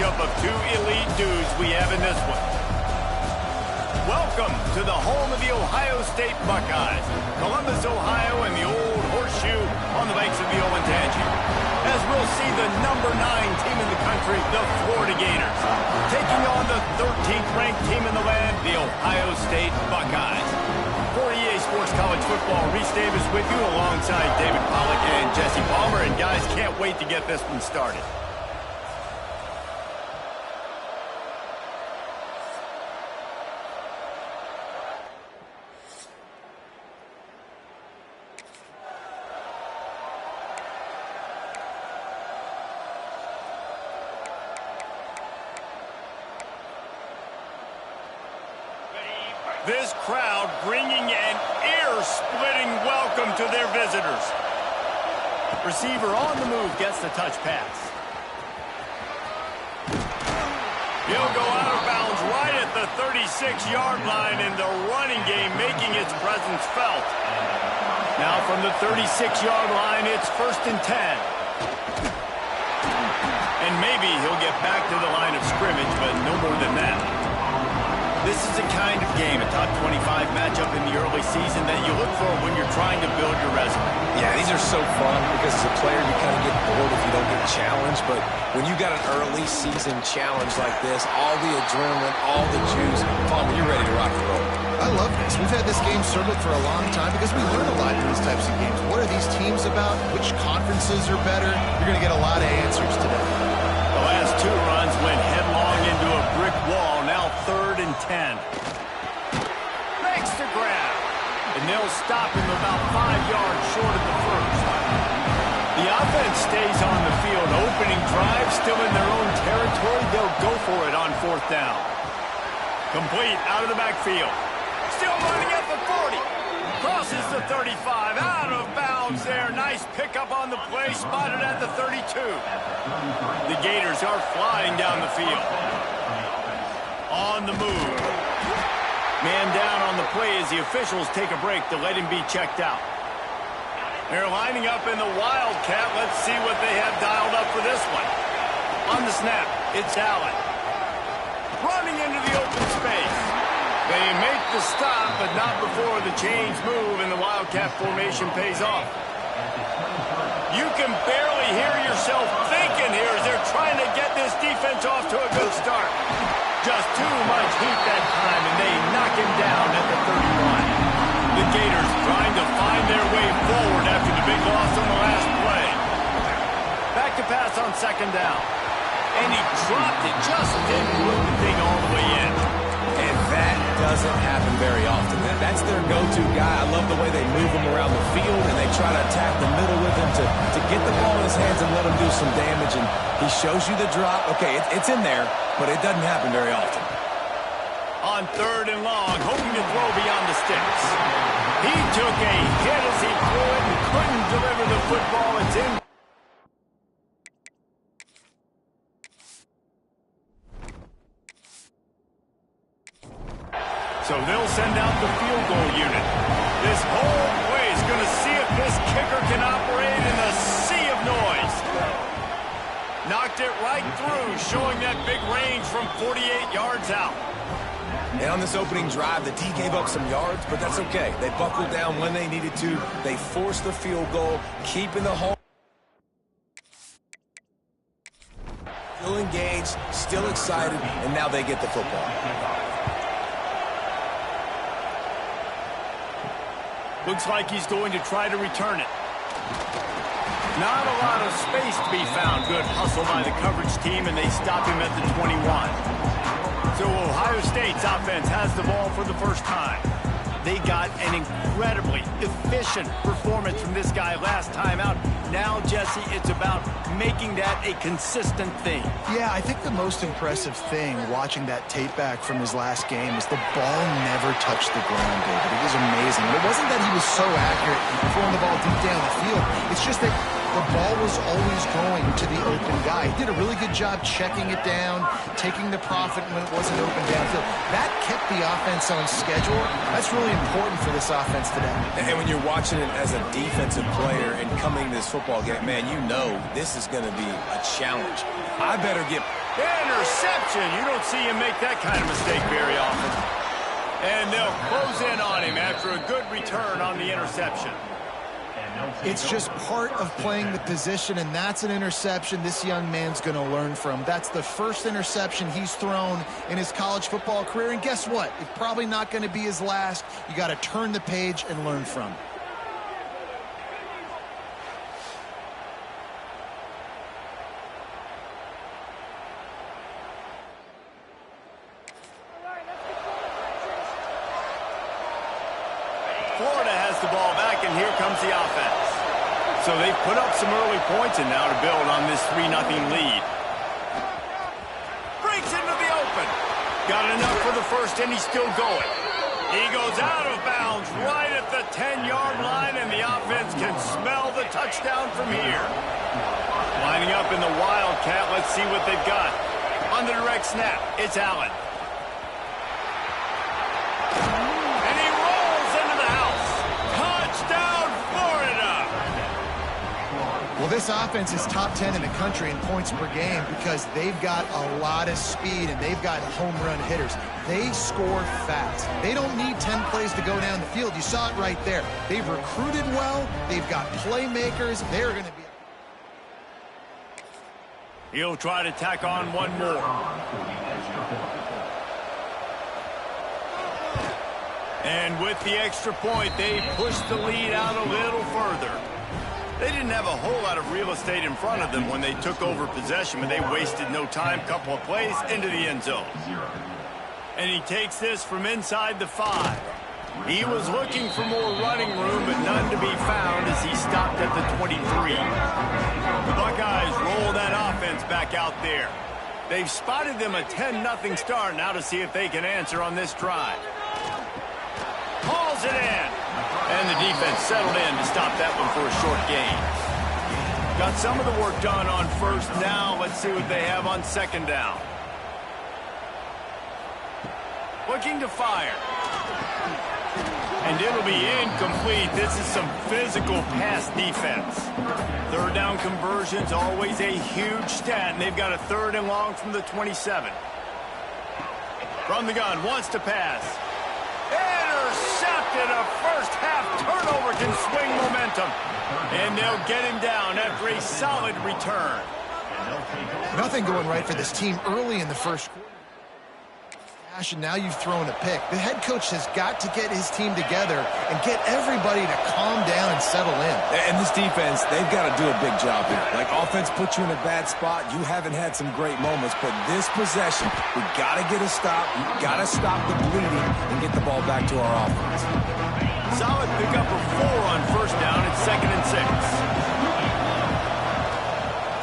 matchup of two elite dudes we have in this one. Welcome to the home of the Ohio State Buckeyes, Columbus, Ohio, and the old horseshoe on the banks of the Olentangy. As we'll see the #9 team in the country, the Florida Gators, taking on the 13th ranked team in the land, the Ohio State Buckeyes. For EA Sports College Football, Reese Davis with you alongside David Pollack and Jesse Palmer. And guys, can't wait to get this one started. This crowd bringing an ear-splitting welcome to their visitors. Receiver on the move gets the touch pass. He'll go out of bounds right at the 36-yard line, and the running game making its presence felt. Now from the 36-yard line, it's 1st and 10. And maybe he'll get back to the line of scrimmage, but no more than that. This is the kind of game, a top 25 matchup in the early season, that you look for when you're trying to build your resume. Yeah, these are so fun because as a player you kind of get bored if you don't get challenged. But when you got an early season challenge like this, all the adrenaline, all the juice, Palmer, you're ready to rock and roll. I love this. We've had this game circled for a long time because we learn a lot in these types of games. What are these teams about? Which conferences are better? You're going to get a lot of answers today. The last two runs went headlong into a brick wall. Now 3rd and 10. Makes the grab. And they'll stop him about 5 yards short of the first. The offense stays on the field. Opening drive, still in their own territory. They'll go for it on 4th down. Complete out of the backfield. Still running at the 40. Crosses the 35. Out of bounds there. Nice pickup on the play. Spotted at the 32. The Gators are flying down the field. On the move. Man down on the play as the officials take a break to let him be checked out. They're lining up in the Wildcat. Let's see what they have dialed up for this one. On the snap, it's Allen. Running into the open space. They make the stop, but not before the change move, and the Wildcat formation pays off. You can barely hear yourself thinking here as they're trying to get this defense off to a good start. Just too much heat that time, and they knock him down at the 31. The Gators trying to find their way forward after the big loss on the last play. Back to pass on 2nd down. And he dropped it, just didn't put the thing all the way in. And that doesn't happen very often. That's their go-to guy. I love the way they move him around the field, and they try to attack the middle with him to get the ball in his hands and let him do some damage. And he shows you the drop. Okay, it's in there, but it doesn't happen very often. On 3rd and long, hoping to throw beyond the sticks. He took a hit as he threw it and couldn't deliver the football. It's in. So they'll send out the field goal unit. This whole play is going to see if this kicker can operate in a sea of noise. Knocked it right through, showing that big range from 48 yards out. And on this opening drive, the D gave up some yards, but that's okay. They buckled down when they needed to. They forced the field goal, keeping the home. Still engaged, still excited, and now they get the football. Looks like he's going to try to return it. Not a lot of space to be found. Good hustle by the coverage team, and they stop him at the 21. So Ohio State's offense has the ball for the first time. They got an incredibly efficient performance from this guy last time out. Now, Jesse, it's about making that a consistent thing. Yeah, I think the most impressive thing watching that tape back from his last game is the ball never touched the ground, David. It was amazing. And it wasn't that he was so accurate throwing the ball deep down the field. It's just that the ball was always going to the open guy. He did a really good job checking it down, taking the profit when it wasn't open downfield. That kept the offense on schedule. That's really important for this offense today. And when you're watching it as a defensive player and coming to this football game, man, you know this is going to be a challenge. I better get Interception. You don't see him make that kind of mistake very often. And they'll close in on him after a good return on the interception. It's just part of playing the position, and that's an interception this young man's going to learn from. That's the first interception he's thrown in his college football career, and guess what? It's probably not going to be his last. You got to turn the page and learn from it. Florida has the ball back, and here comes the offense. So they've put up some early points and now to build on this 3-0 lead. Breaks into the open. Got enough for the first, and he's still going. He goes out of bounds right at the 10-yard line, and the offense can smell the touchdown from here. Lining up in the Wildcat, let's see what they've got. On the direct snap, it's Allen. Well, this offense is top 10 in the country in points per game because they've got a lot of speed and they've got home run hitters. They score fast. They don't need 10 plays to go down the field. You saw it right there. They've recruited well. They've got playmakers. They're going to be... He'll try to tack on one more. And with the extra point, they push the lead out a little further. They didn't have a whole lot of real estate in front of them when they took over possession, but they wasted no time. Couple of plays into the end zone. And he takes this from inside the 5. He was looking for more running room, but none to be found as he stopped at the 23. The Buckeyes roll that offense back out there. They've spotted them a 10-0 start now to see if they can answer on this drive. Hauls it in. And the defense settled in to stop that one for a short gain. Got some of the work done on first down. Let's see what they have on second down. Looking to fire. And it'll be incomplete. This is some physical pass defense. Third down conversions, always a huge stat, and they've got a 3rd and long from the 27. From the gun, wants to pass. Intercepted. A first-half turnover can swing momentum. And they'll get him down after a solid return. Nothing going right for this team early in the first quarter. And now you've thrown a pick. The head coach has got to get his team together and get everybody to calm down and settle in. And this defense, they've got to do a big job here. Like, offense puts you in a bad spot. You haven't had some great moments, but this possession, we got to get a stop. You got to stop the bleeding and get the ball back to our offense. Solid pickup of 4 on first down. It's 2nd and 6.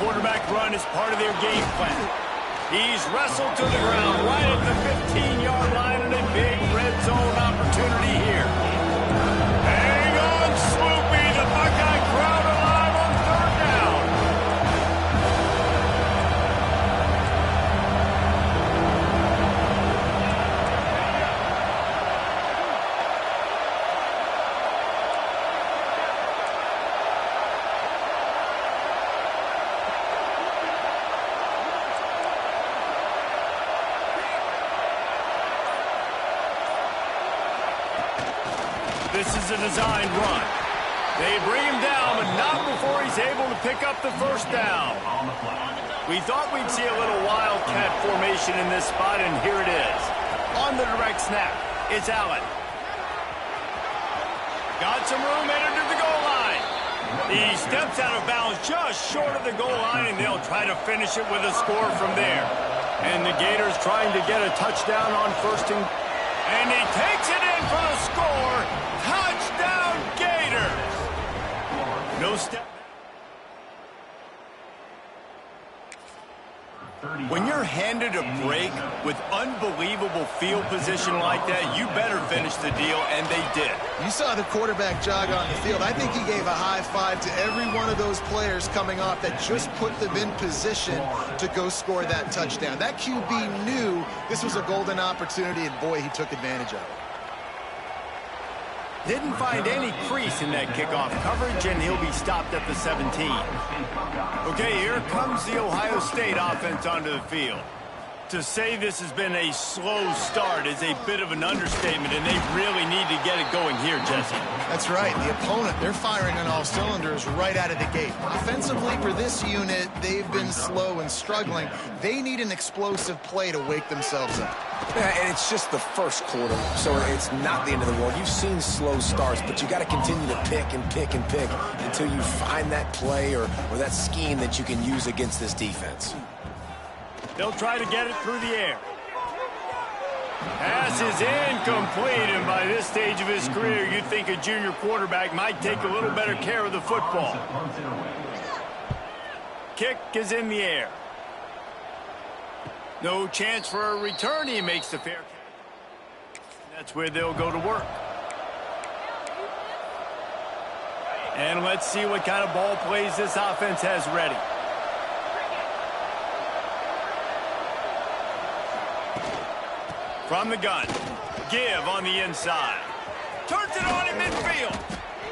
Quarterback run is part of their game plan. He's wrestled to the ground right at the 15-yard line and a big red zone opportunity here. Hang on, Swoopy. The Buckeye crowd alive on 3rd down. This is a designed run. They bring him down, but not before he's able to pick up the first down. We thought we'd see a little wildcat formation in this spot, and here it is. On the direct snap, it's Allen. Got some room, entered to the goal line. He steps out of bounds just short of the goal line, and they'll try to finish it with a score from there. And the Gators trying to get a touchdown on first and he takes it in for the score. Touchdown, Gators. No step. When you're handed a break with unbelievable field position like that, you better finish the deal, and they did. You saw the quarterback jog on the field. I think he gave a high five to every one of those players coming off that just put them in position to go score that touchdown. That QB knew this was a golden opportunity, and boy, he took advantage of it. Didn't find any crease in that kickoff coverage, and he'll be stopped at the 17. Okay, here comes the Ohio State offense onto the field. To say this has been a slow start is a bit of an understatement, and they really need to get it going here, Jesse. That's right. The opponent, they're firing on all cylinders right out of the gate. Offensively, for this unit, they've been slow and struggling. They need an explosive play to wake themselves up. Yeah, and it's just the first quarter, so it's not the end of the world. You've seen slow starts, but you got to continue to pick and pick and pick until you find that play or that scheme that you can use against this defense. They'll try to get it through the air. Pass is incomplete, and by this stage of his career, you'd think a junior quarterback might take a little better care of the football. Kick is in the air. No chance for a return. He makes the fair catch. That's where they'll go to work. And let's see what kind of ball plays this offense has ready. From the gun, give on the inside. Turns it on in midfield.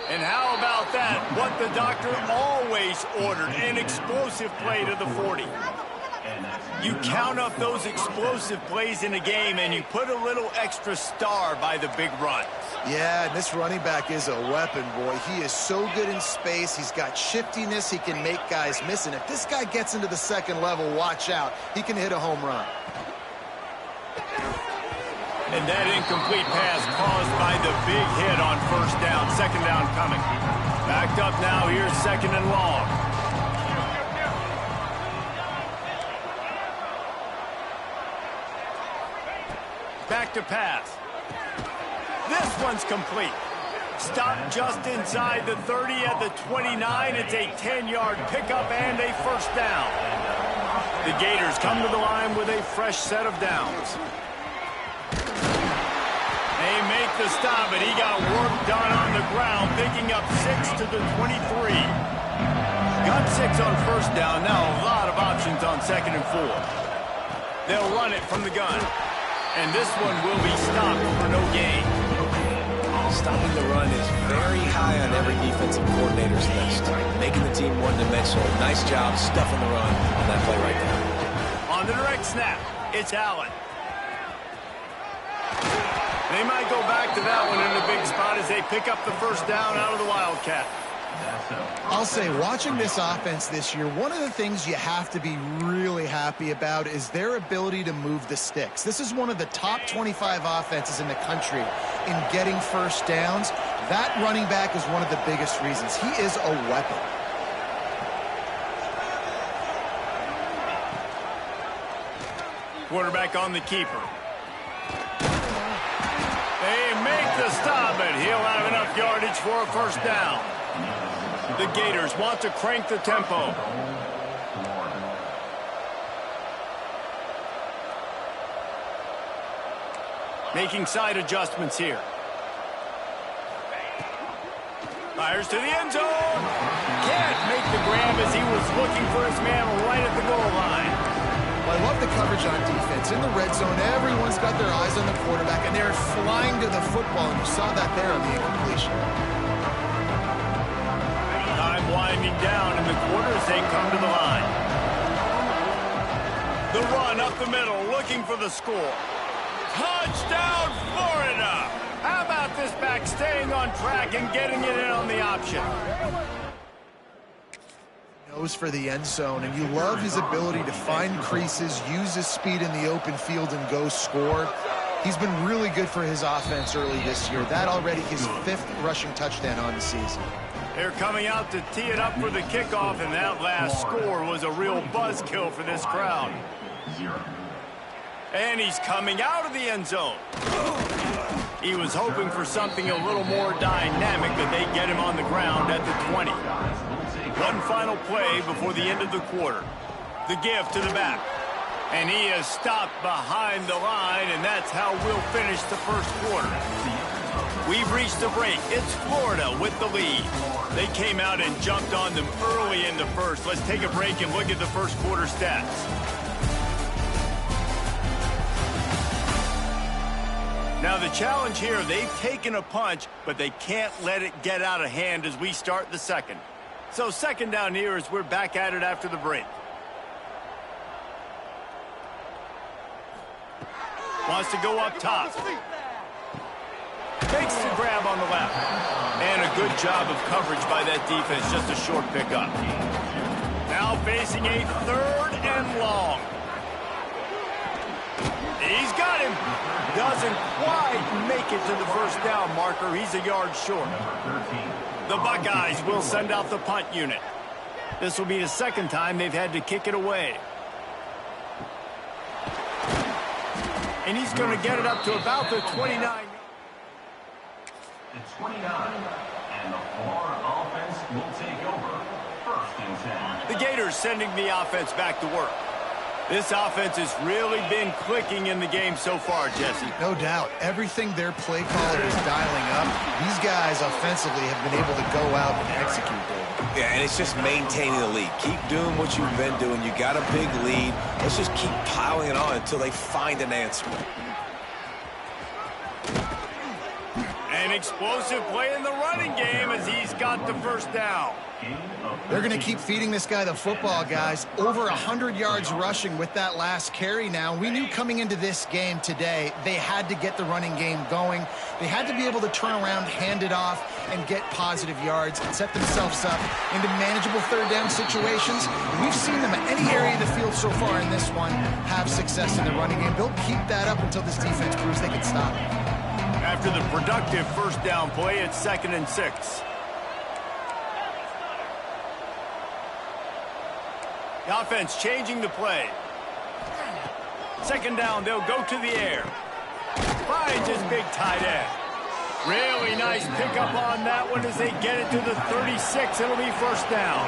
And how about that? What the doctor always ordered, an explosive play to the 40. You count up those explosive plays in a game, and you put a little extra star by the big run. Yeah, and this running back is a weapon, boy. He is so good in space. He's got shiftiness. He can make guys miss. And if this guy gets into the second level, watch out. He can hit a home run. And that incomplete pass caused by the big hit on first down. Second down coming. Backed up now. Here's second and long. Back to pass. This one's complete. Stopped just inside the 30 at the 29. It's a 10-yard pickup and a first down. The Gators come to the line with a fresh set of downs. They make the stop, and he got work done on the ground, picking up 6 to the 23. Got 6 on first down. Now a lot of options on second and 4. They'll run it from the gun. And this one will be stopped for no gain. Stopping the run is very high on every defensive coordinator's list. Making the team one-dimensional. Nice job stuffing the run on that play right there. On the direct snap, it's Allen. They might go back to that one in a big spot as they pick up the first down out of the Wildcat. I'll say, watching this offense this year, one of the things you have to be really happy about is their ability to move the sticks. This is one of the top 25 offenses in the country in getting first downs. That running back is one of the biggest reasons. He is a weapon. Quarterback on the keeper. They make the stop, but he'll have enough yardage for a first down. The Gators want to crank the tempo. Making side adjustments here. Fires to the end zone. Can't make the grab as he was looking for his man right at the goal line. Well, I love the coverage on defense. In the red zone, everyone's got their eyes on the quarterback, and they're flying to the football, and you saw that there on the incompletion. Time winding down in the quarter as they come to the line. The run up the middle, looking for the score. Touchdown, Florida! How about this back staying on track and getting it in on the option? Goes for the end zone, and you love his ability to find creases, use his speed in the open field, and go score. He's been really good for his offense early this year. That already his 5th rushing touchdown on the season. They're coming out to tee it up for the kickoff, and that last score was a real buzzkill for this crowd. And he's coming out of the end zone. He was hoping for something a little more dynamic, but they get him on the ground at the 20. One final play before the end of the quarter. The give to the back. And he is stopped behind the line, and that's how we'll finish the first quarter. We've reached the break. It's Florida with the lead. They came out and jumped on them early in the first. Let's take a break and look at the first quarter stats. Now the challenge here, they've taken a punch, but they can't let it get out of hand as we start the second. So second down here as we're back at it after the break. Wants to go up top. Makes the grab on the left. And a good job of coverage by that defense, just a short pickup. Now facing a third and long. He's got him. Doesn't quite make it to the first down marker. He's a yard short. The Buckeyes will send out the punt unit. This will be the second time they've had to kick it away. And he's going to get it up to about the 29. The 29, and the Florida offense will take over. First and 10. The Gators sending the offense back to work. This offense has really been clicking in the game so far, Jesse. No doubt. Everything their play caller is dialing up, these guys offensively have been able to go out and execute, David. Yeah, and it's just maintaining the lead. Keep doing what you've been doing. You got a big lead. Let's just keep piling it on until they find an answer. An explosive play in the running game as he's got the first down. They're going to keep feeding this guy the football, guys. Over 100 yards rushing with that last carry now. We knew coming into this game today, they had to get the running game going. They had to be able to turn around, hand it off, and get positive yards and set themselves up into manageable third down situations. We've seen them at any area of the field so far in this one have success in the running game. They'll keep that up until this defense proves they can stop it. After the productive first down play, it's 2nd and 6. The offense changing the play. Second down, they'll go to the air. Finds his big tight end. Really nice pickup on that one as they get it to the 36. It'll be first down.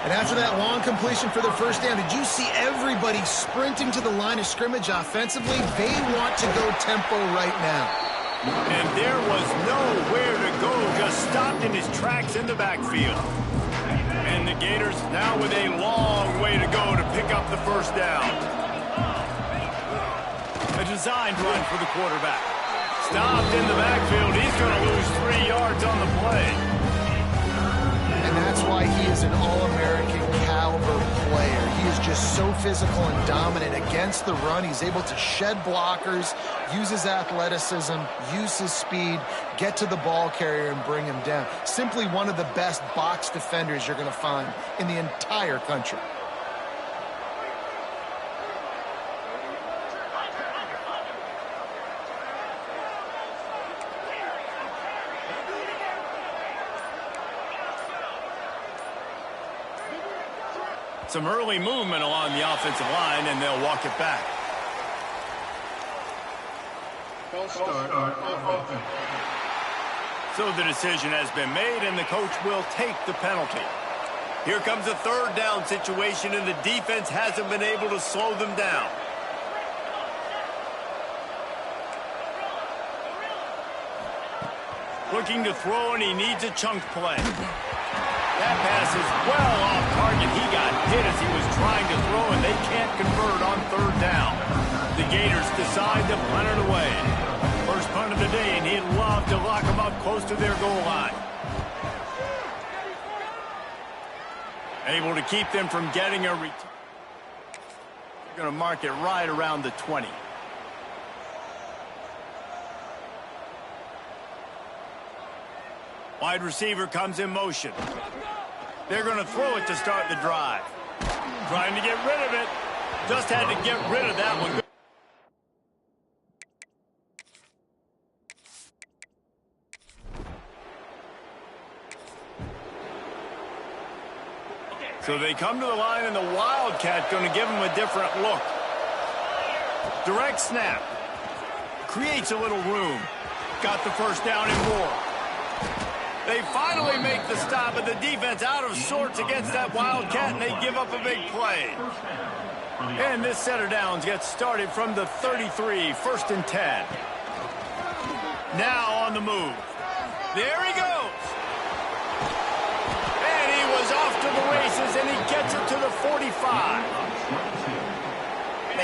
And after that long completion for the first down, did you see everybody sprinting to the line of scrimmage offensively? They want to go tempo right now. And there was nowhere to go, just stopped in his tracks in the backfield. And the Gators now with a long way to go to pick up the first down. A designed run for the quarterback. Stopped in the backfield. He's going to lose 3 yards on the play. And that's why he is an All-American caliber player. He is just so physical and dominant against the run. He's able to shed blockers, use his athleticism, use his speed, get to the ball carrier and bring him down. Simply one of the best box defenders you're going to find in the entire country. Some early movement along the offensive line, and they'll walk it back. So the decision has been made, and the coach will take the penalty. Here comes a third down situation, and the defense hasn't been able to slow them down. Looking to throw, and he needs a chunk play. That pass is well off target. He got hit as he was trying to throw, and they can't convert on third down. The Gators decide to punt it away. First punt of the day, and he'd love to lock them up close to their goal line. Able to keep them from getting a return. They're going to mark it right around the 20. Wide receiver comes in motion. They're going to throw it to start the drive. Trying to get rid of it. Just had to get rid of that one. So they come to the line, and the Wildcat going to give them a different look. Direct snap. Creates a little room. Got the first down and more. They finally make the stop, but the defense out of sorts against that Wildcat, and they give up a big play. And this set of downs gets started from the 33, 1st and 10. Now on the move. There he goes. And he was off to the races, and he gets it to the 45.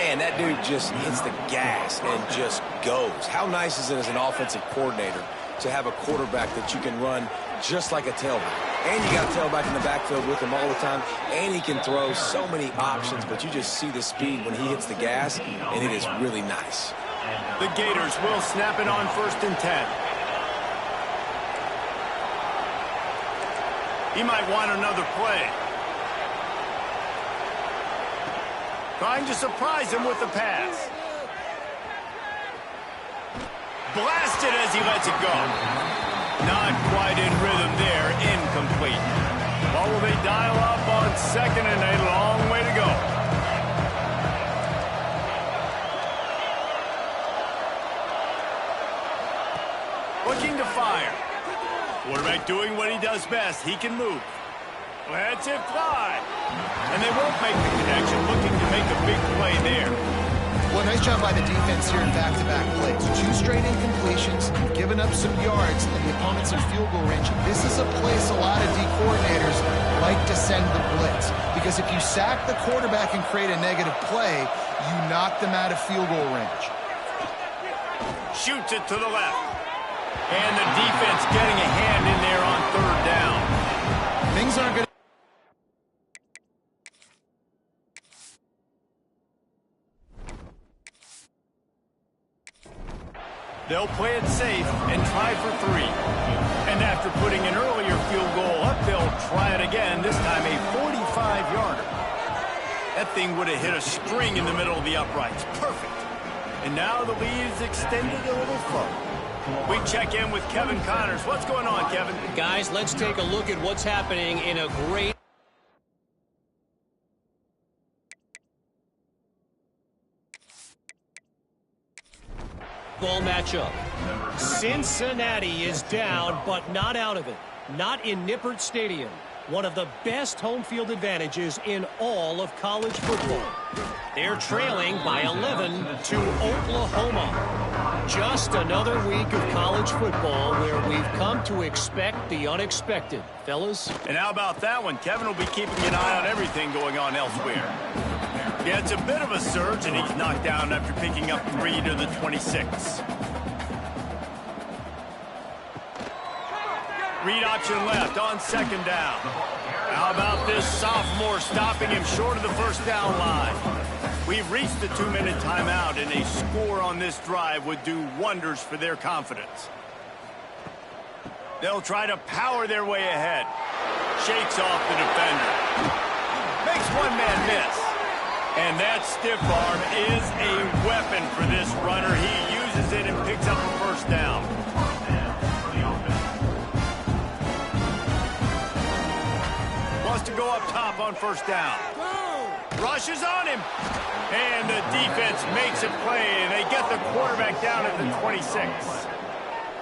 Man, that dude just hits the gas and just goes. How nice is it as an offensive coordinator to have a quarterback that you can run just like a tailback? And you got a tailback in the backfield with him all the time, and he can throw so many options, but you just see the speed when he hits the gas, and it is really nice. The Gators will snap it on 1st and 10. He might want another play. Trying to surprise him with the pass. Blasted as he lets it go. Not quite in rhythm there. Incomplete. What will they dial up on 2nd and a long way to go? Looking to fire. Quarterback doing what he does best. He can move. Lets it fly. And they won't make the connection. Looking to make a big play there. Well, nice job by the defense here in back-to-back plays. 2 straight incompletions, giving up some yards, and the opponent's in field goal range. This is a place a lot of D coordinators like to send the blitz. Because if you sack the quarterback and create a negative play, you knock them out of field goal range. Shoots it to the left. And the defense getting a hand in there on 3rd down. Things aren't going to... They'll play it safe and try for 3. And after putting an earlier field goal up, they'll try it again, this time a 45-yarder. That thing would have hit a string in the middle of the uprights. Perfect. And now the lead is extended a little further. We check in with Kevin Connors. What's going on, Kevin? Guys, let's take a look at what's happening in a great ball matchup. Cincinnati is down, but not out of it. Not in Nippert Stadium. One of the best home field advantages in all of college football. They're trailing by 11 to Oklahoma. Just another week of college football where we've come to expect the unexpected. Fellas? And how about that one? Kevin will be keeping an eye on everything going on elsewhere. Yeah, it's a bit of a surge, and he's knocked down after picking up 3 to the 26. Read option left on 2nd down. How about this sophomore stopping him short of the 1st down line? We've reached the 2-minute timeout, and a score on this drive would do wonders for their confidence. They'll try to power their way ahead. Shakes off the defender. Makes one man miss. And that stiff arm is a weapon for this runner. He uses it and picks up a 1st down. Wants to go up top on 1st down. Rushes on him. And the defense makes a play, and they get the quarterback down at the 26.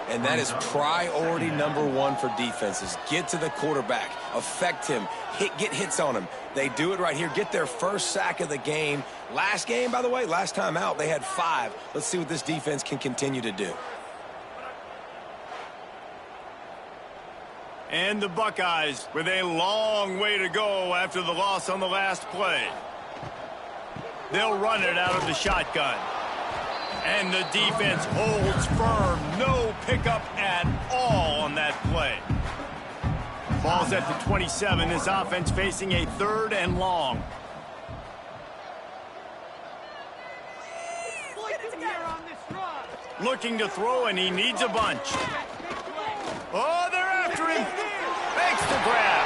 And that is priority number 1 for defenses. Get to the quarterback. Affect him. Get hits on him. They do it right here. Get their 1st sack of the game. Last game, by the way, last time out, they had 5. Let's see what this defense can continue to do. And the Buckeyes with a long way to go after the loss on the last play. They'll run it out of the shotgun. And the defense holds firm. No pickup at all on that play. Ball's at the 27. This offense facing a 3rd and long. Looking to throw, and he needs a bunch. Oh, they're after him. Makes the grab.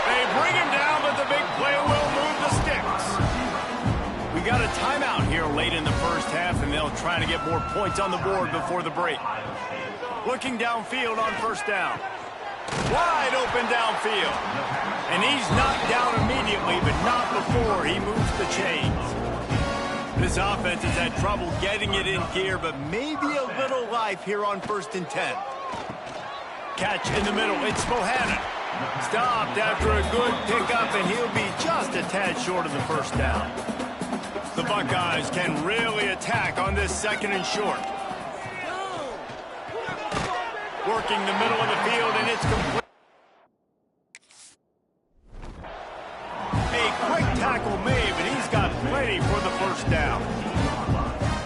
They bring him down, but the big play will move the sticks. We got a timeout here late in the 1st half, and they'll try to get more points on the board before the break. Looking downfield on 1st down. Wide open downfield. And he's knocked down immediately, but not before he moves the chains. This offense has had trouble getting it in gear, but maybe a little life here on 1st and 10. Catch in the middle. It's Bohannon. Stopped after a good pickup, and he'll be just a tad short of the 1st down. The Buckeyes can really attack on this 2nd and short. Working the middle of the field, and it's complete. A quick tackle made, but he's got plenty for the 1st first down.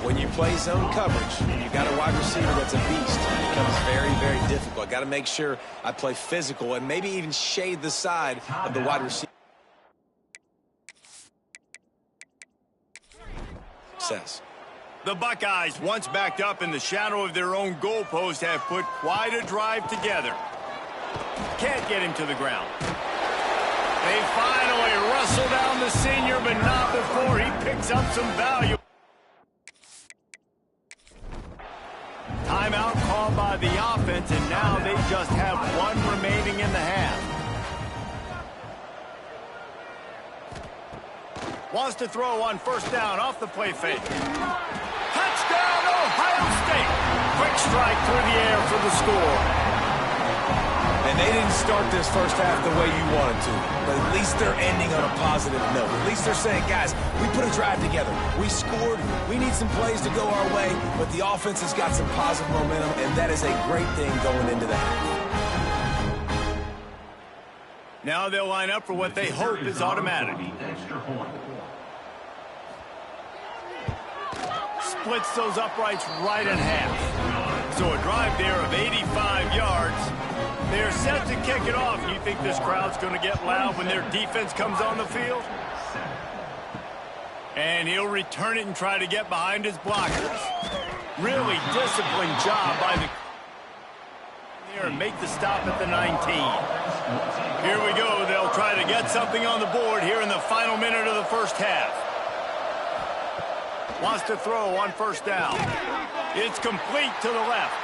When you play zone coverage, you got a wide receiver that's a beast. It becomes very, very difficult. I got to make sure I play physical and maybe even shade the side of the wide receiver. The Buckeyes, once backed up in the shadow of their own goalpost, have put quite a drive together. Can't get him to the ground. They finally wrestle down the senior, but not before he picks up some value. Timeout called by the offense, and now they just have one remaining in the half. Wants to throw on first down off the play fake. Touchdown, Ohio State. Quick strike through the air for the score. And they didn't start this first half the way you wanted to, but at least they're ending on a positive note. At least they're saying, guys, we put a drive together. We scored. We need some plays to go our way, but the offense has got some positive momentum, and that is a great thing going into the half. Now they'll line up for what they hope is automatic. Splits those uprights right in half. So a drive there of 85 yards. They're set to kick it off. You think this crowd's going to get loud when their defense comes on the field? And he'll return it and try to get behind his blockers. Really disciplined job by the... There and make the stop at the 19. Here we go. They'll try to get something on the board here in the final minute of the first half. Wants to throw on first down. It's complete to the left.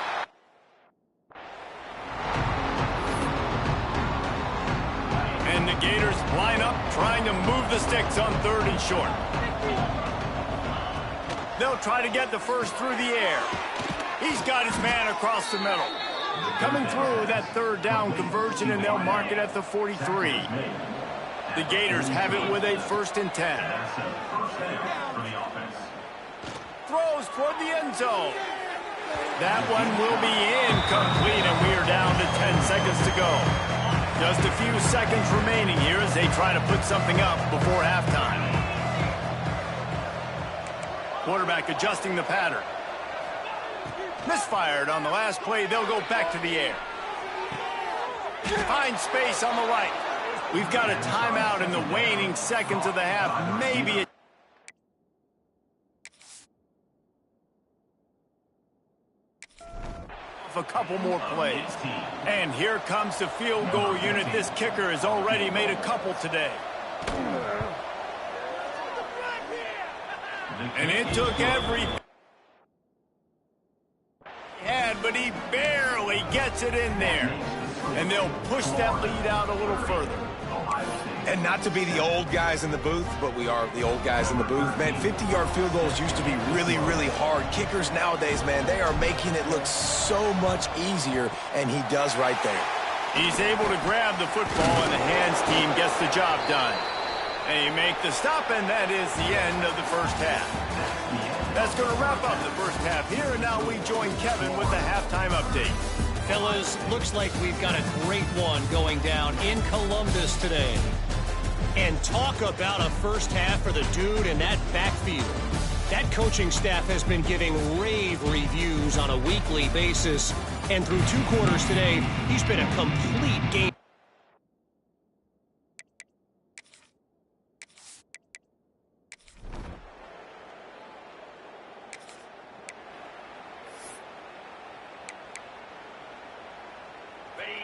And the Gators line up trying to move the sticks on third and short. They'll try to get the first through the air. He's got his man across the middle. Coming through with that third down conversion, and they'll mark it at the 43. The Gators have it with a 1st and 10. Throws toward the end zone. That one will be incomplete, and we are down to 10 seconds to go. Just a few seconds remaining here as they try to put something up before halftime. Quarterback adjusting the pattern. Misfired on the last play. They'll go back to the air. Find space on the right. We've got a timeout in the waning seconds of the half. Maybe a couple more plays. And here comes the field goal unit. This kicker has already made a couple today. And it took every... but he barely gets it in there. And they'll push that lead out a little further. And not to be the old guys in the booth, but we are the old guys in the booth. Man, 50-yard field goals used to be really, really hard. Kickers nowadays, man, they are making it look so much easier, and he does right there. He's able to grab the football, and the hands team gets the job done. They make the stop, and that is the end of the first half. That's going to wrap up the first half here, and now we join Kevin with the halftime update. Fellas, looks like we've got a great one going down in Columbus today. And talk about a first half for the dude in that backfield. That coaching staff has been giving rave reviews on a weekly basis. And through 2 quarters today, he's been a complete game.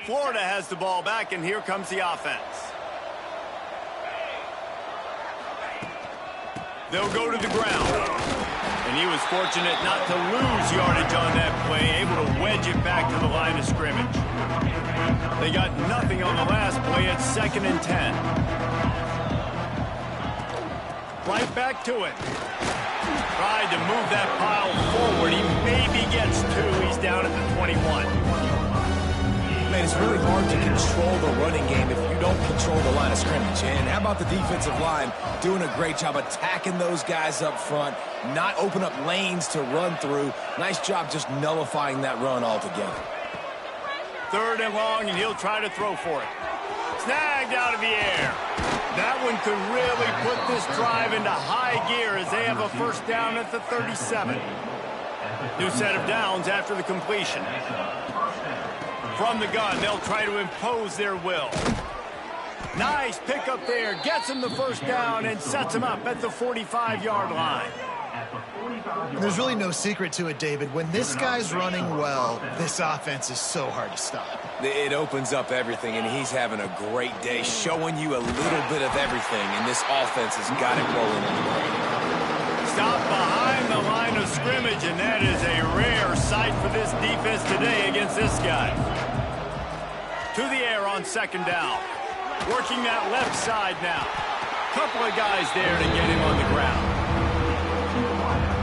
Florida has the ball back, and here comes the offense. They'll go to the ground. And he was fortunate not to lose yardage on that play, able to wedge it back to the line of scrimmage. They got nothing on the last play at 2nd and 10. Right back to it. Tried to move that pile forward. He maybe gets 2. He's down at the 21. Man, it's really hard to control the running game if you don't control the line of scrimmage. And how about the defensive line doing a great job attacking those guys up front, not open up lanes to run through. Nice job just nullifying that run altogether. 3rd and long, and he'll try to throw for it. Snagged out of the air. That one could really put this drive into high gear as they have a first down at the 37. New set of downs after the completion. From the gun, they'll try to impose their will. Nice pickup there. Gets him the first down and sets him up at the 45-yard line. There's really no secret to it, David. When this guy's running well, this offense is so hard to stop. It opens up everything, and he's having a great day, showing you a little bit of everything, and this offense has got it rolling on the ground. Stop behind the line of scrimmage, and that is a rare sight for this defense today against this guy. To the air on second down. Working that left side now. Couple of guys there to get him on the ground.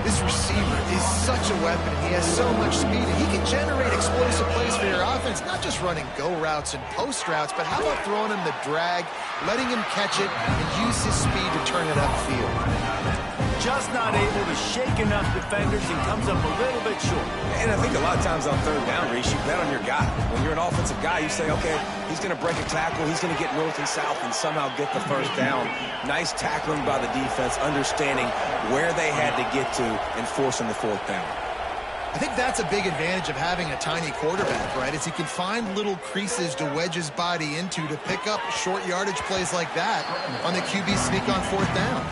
This receiver is such a weapon. He has so much speed, and he can generate explosive plays for your offense, not just running go routes and post routes, but how about throwing him the drag, letting him catch it, and use his speed to turn it upfield. Just not able to shake enough defenders and comes up a little bit short. And I think a lot of times on third down, Reese, you bet on your guy. When you're an offensive guy, you say, okay, he's going to break a tackle, he's going to get north and south and somehow get the first down. Nice tackling by the defense, understanding where they had to get to and forcing the fourth down. I think that's a big advantage of having a tiny quarterback, right? Is he can find little creases to wedge his body into to pick up short yardage plays like that on the QB sneak on fourth down.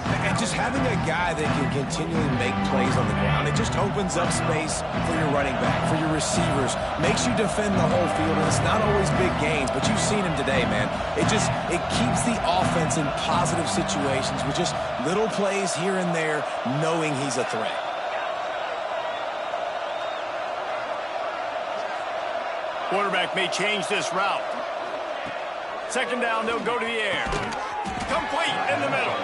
And just having a guy that can continually make plays on the ground, it just opens up space for your running back, for your receivers, makes you defend the whole field, and it's not always big gains, but you've seen him today, man. It keeps the offense in positive situations with just little plays here and there, knowing he's a threat. Quarterback may change this route. Second down, they'll go to the air. Complete in the middle.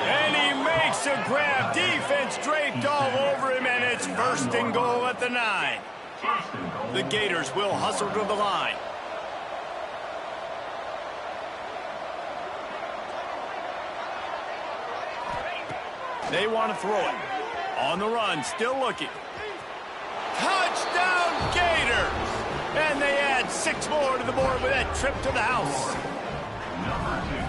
And he makes a grab. Defense draped all over him, and it's first and goal at the 9. The Gators will hustle to the line. They want to throw it. On the run, still looking. Touchdown, Gators! And they add 6 more to the board with that trip to the house.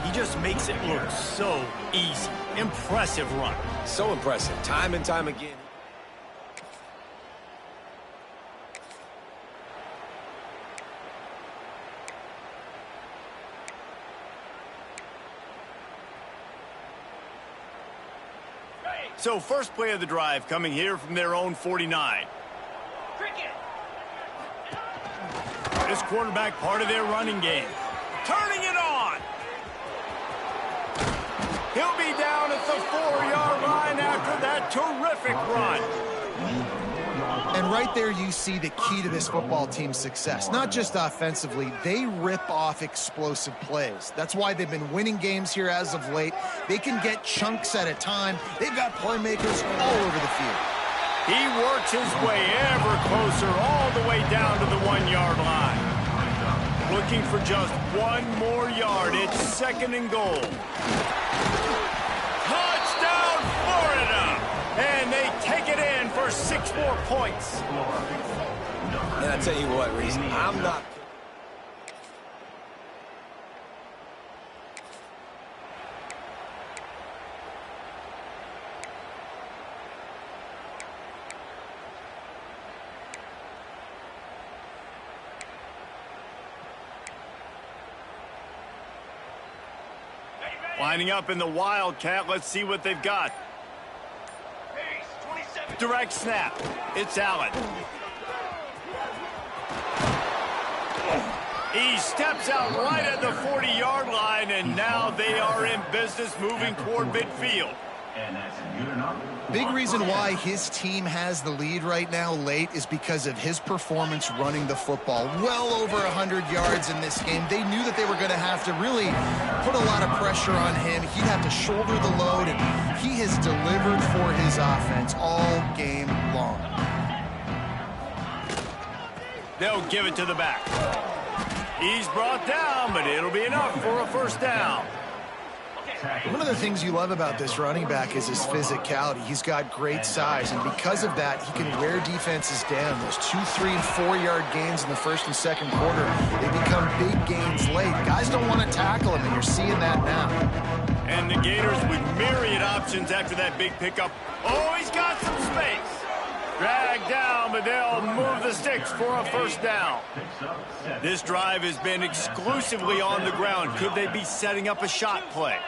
He just makes it look so easy. Impressive run. So impressive, time and time again. So first play of the drive coming here from their own 49. This quarterback part of their running game. Turning it on. He'll be down at the 4-yard line after that terrific run. And right there you see the key to this football team's success. Not just offensively, they rip off explosive plays. That's why they've been winning games here as of late. They can get chunks at a time. They've got playmakers all over the field. He works his way ever closer all the way down to the 1-yard line. Looking for just 1 more yard. It's second and goal. Touchdown, Florida! And they take it in for 6 more points. And I tell you what, Reese, I'm not... Lining up in the Wildcat. Let's see what they've got. Direct snap. It's Allen. He steps out right at the 40-yard line, and now they are in business moving toward midfield. Big reason why his team has the lead right now late is because of his performance running the football. Well over 100 yards in this game. They knew that they were going to have to really put a lot of pressure on him. He'd have to shoulder the load, and he has delivered for his offense all game long. They'll give it to the back. He's brought down, but it'll be enough for a first down. One of the things you love about this running back is his physicality. He's got great size, and because of that, he can wear defenses down. Those 2, 3, and 4-yard gains in the first and second quarter, they become big gains late. Guys don't want to tackle him, and you're seeing that now. And the Gators with myriad options after that big pickup. Oh, he's got some space. Dragged down, but they'll move the sticks for a first down. This drive has been exclusively on the ground. Could they be setting up a shot play?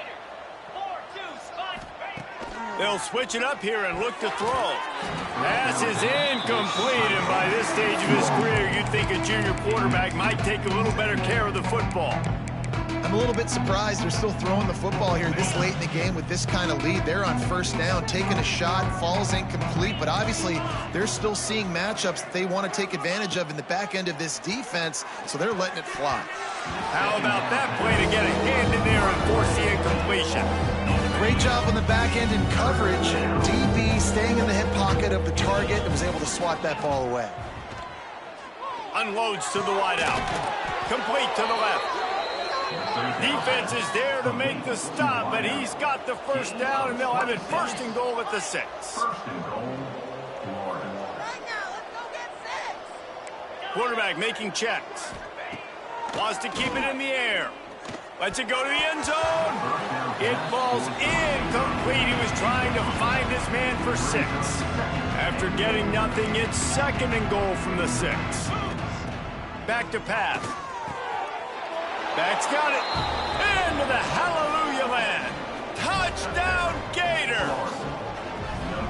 They'll switch it up here and look to throw. Pass is incomplete, and by this stage of his career, you'd think a junior quarterback might take a little better care of the football. I'm a little bit surprised they're still throwing the football here this late in the game with this kind of lead. They're on first down, taking a shot, falls incomplete, but obviously they're still seeing matchups that they want to take advantage of in the back end of this defense, so they're letting it fly. How about that play to get a hand in there and force the incompletion? Great job on the back end in coverage. DB staying in the hip pocket of the target and was able to swat that ball away. Unloads to the wideout. Complete to the left. Defense is there to make the stop, but he's got the first down, and they'll have it first and goal at the 6. Quarterback making checks. Wants to keep it in the air. Lets it go to the end zone. It falls incomplete. He was trying to find his man for 6. After getting nothing, it's second and goal from the 6. Back to pass. Back's got it. Into the hallelujah land. Touchdown Gators.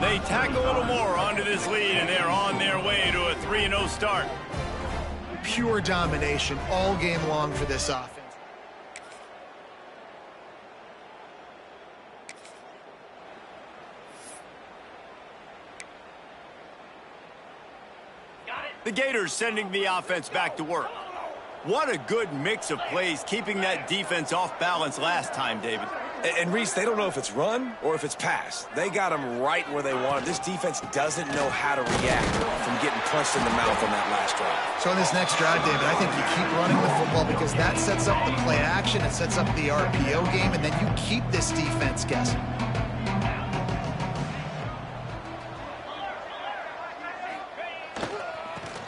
They tack a little more onto this lead, and they're on their way to a 3-0 start. Pure domination all game long for this offense. The Gators sending the offense back to work. What a good mix of plays, keeping that defense off balance last time, David. And Reese, they don't know if it's run or if it's pass. They got them right where they want them. This defense doesn't know how to react from getting punched in the mouth on that last drive. So in this next drive, David, I think you keep running the football because that sets up the play action, it sets up the RPO game, and then you keep this defense guessing.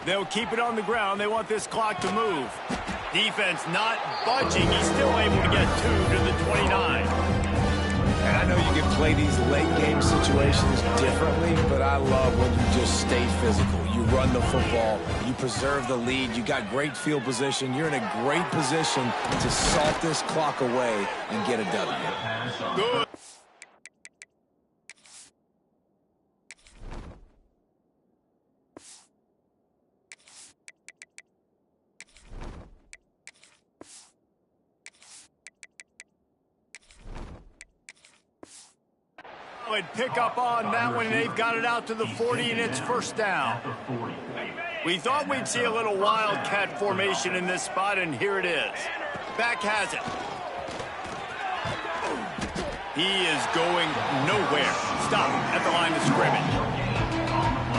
They'll keep it on the ground. They want this clock to move. Defense not budging. He's still able to get 2 to the 29. And I know you can play these late game situations differently, but I love when you just stay physical. You run the football, you preserve the lead, you got great field position, you're in a great position to salt this clock away and get a W. Good. Pick up on that one, and they've got it out to the 40, and it's first down. We thought we'd see a little wildcat formation in this spot, and here it is. Back has it. He is going nowhere. Stop at the line of scrimmage.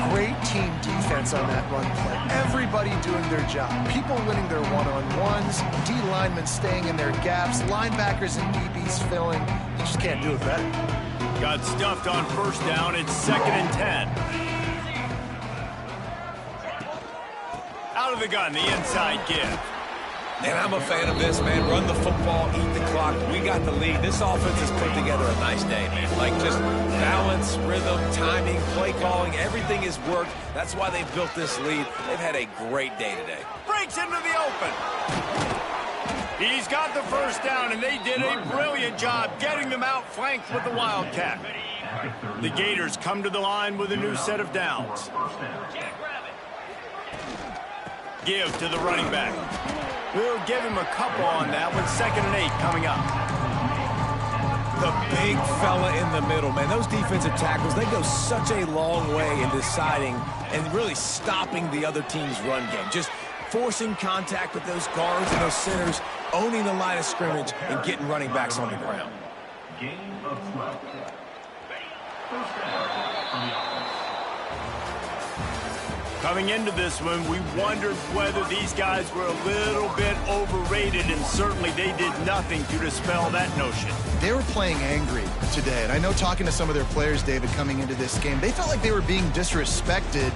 Great team defense on that run play. Everybody doing their job. People winning their one-on-ones, D linemen staying in their gaps, linebackers and DBs filling. You just can't do it better. Got stuffed on first down. It's 2nd and 10. Out of the gun, the inside give. And I'm a fan of this, man. Run the football, eat the clock. We got the lead. This offense has put together a nice day, man. Like just balance, rhythm, timing, play calling, everything has worked. That's why they've built this lead. They've had a great day today. Breaks into the open. He's got the first down, and they did a brilliant job getting them out flanked with the Wildcat. The Gators come to the line with a new set of downs. Give to the running back. We'll give him a couple on that with 2nd and 8 coming up. The big fella in the middle, man. Those defensive tackles, they go such a long way in deciding and really stopping the other team's run game. Just forcing contact with those guards and those centers, owning the line of scrimmage, and getting running backs on the ground. Gain of 12. First down from the offense. Coming into this one, we wondered whether these guys were a little bit overrated, and certainly they did nothing to dispel that notion. They were playing angry today, and I know talking to some of their players, David, coming into this game, they felt like they were being disrespected.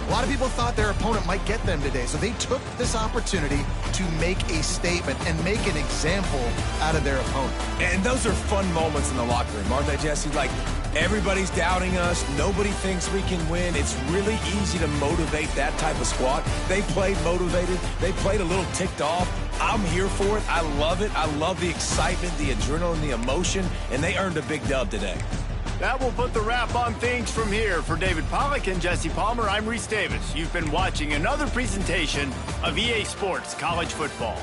A lot of people thought their opponent might get them today, so they took this opportunity to make a statement and make an example out of their opponent. And those are fun moments in the locker room, aren't they, Jesse? Like, everybody's doubting us. Nobody thinks we can win. It's really easy to motivate that type of squad. They played motivated. They played a little ticked off. I'm here for it. I love it. I love the excitement, the adrenaline, the emotion, and they earned a big dub today. That will put the wrap on things from here. For David Pollack and Jesse Palmer, I'm Reese Davis. You've been watching another presentation of EA Sports College Football.